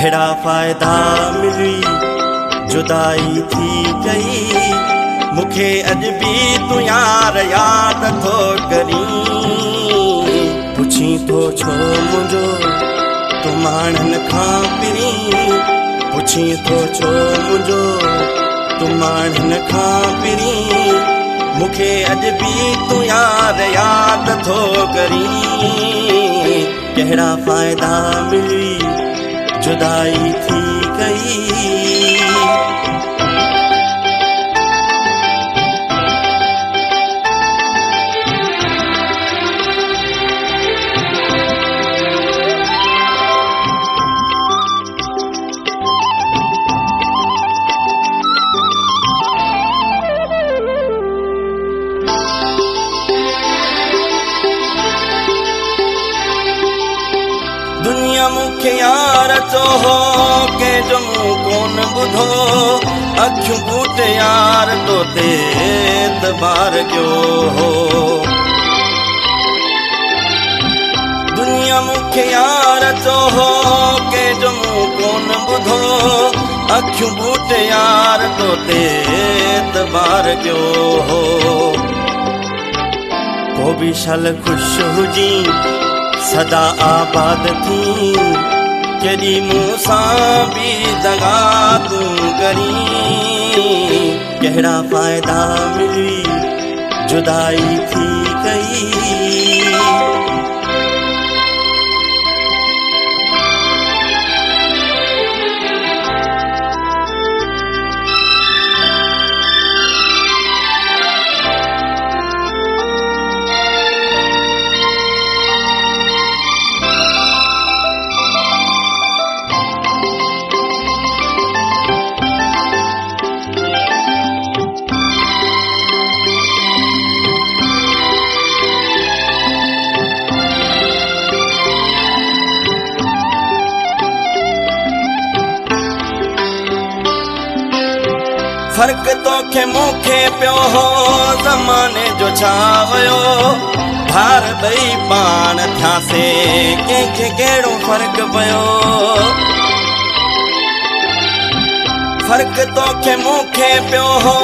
कहिड़ा फ़ाइदा मिली जुदाई थी गई। मूंखे अॼु बि तूं यार यादि थो करीं। पुछी थो छो मुंहिंजो तूं माण्हुनि खां पिरीं। पुछी थो छो मुंहिंजो तूं माण्हुनि खां पिरीं। मूंखे अॼु बि तूं यार यादि थो करीं। कहिड़ा फ़ाइदा मिली जुदाई थी गई। दुनिया मूंखे यार चो हो के जो मूं कोन ॿुधो। अखियूं बूट यार तो ते एतबार कयो हो। दुनिया मूंखे यार चो हो के जो मूं कोन ॿुधो। अखियूं बूट यार तो ते एतबार कयो हो। को बि शल ख़ुशि हुजी सदा आबाद थी। केॾी मूंसां बि दगा तूं करीं। कहिड़ा फ़ाइदा मिली जुदाई थी गई। फर्क तोखे मूंखे पियो हो ज़माने जो छा हुयो। धार ॿई पाण थियासीं कंहिंखे कहिड़ो फ़र्क पियो। फर्क तोखे मूंखे पियो हो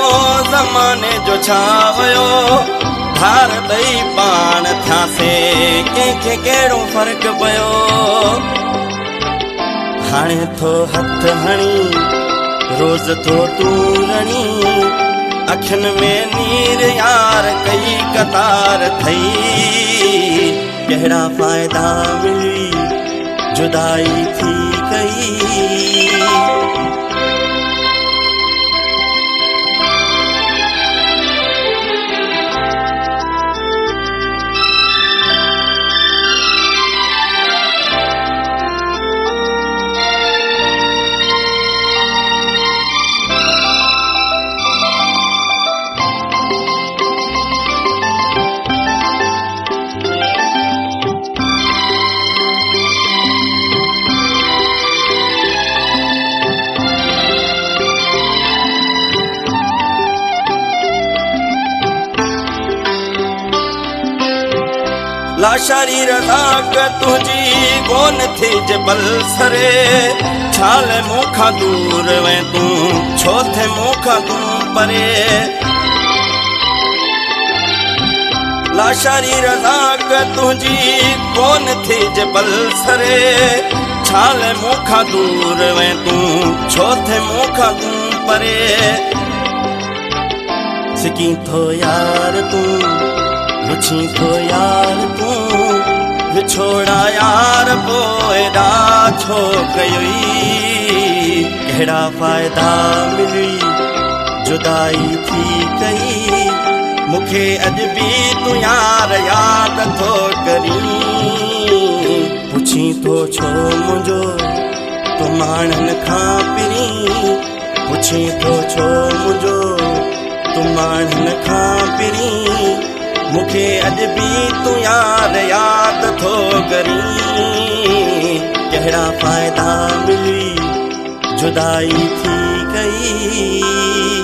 ज़माने जो छा हुयो। धार ॿई पाण थियासीं कंहिंखे कहिड़ो फ़र्क पियो। हाणे थो हथ हणी रोज़ थो तूं रणी। अखियुनि में नीर यार कई कतार थई। कहिड़ा फ़ाइदा मिली जुदाई थी गई। लाशारी रज़ाक तुझी कोन थी जबल सरे। छाल मूंखां दूर वे तूं छो थे मूंखां तूं परे। लाशारी रज़ाक तुझी कोन थी जबल सरे। छाल मूंखां दूर वे तूं छो थे मूंखां तूं परे। सिकी थो यार तूं पुछी थो यार तूं। विछोड़ा यार पोइ एॾा छो कई। कहिड़ा फ़ाइदा मिली जुदाई थी गई। मूंखे अॼु बि तूं यार यादि थो करीं। पुछी थो छो मुंहिंजो तूं माण्हुनि खां पिरीं। पुछी थो छो मुंहिंजो तूं माण्हुनि खां पिरीं। मूंखे अॼु बि तूं यार यादि थो करीं। कहिड़ा फ़ाइदा मिली जुदाई थी गई।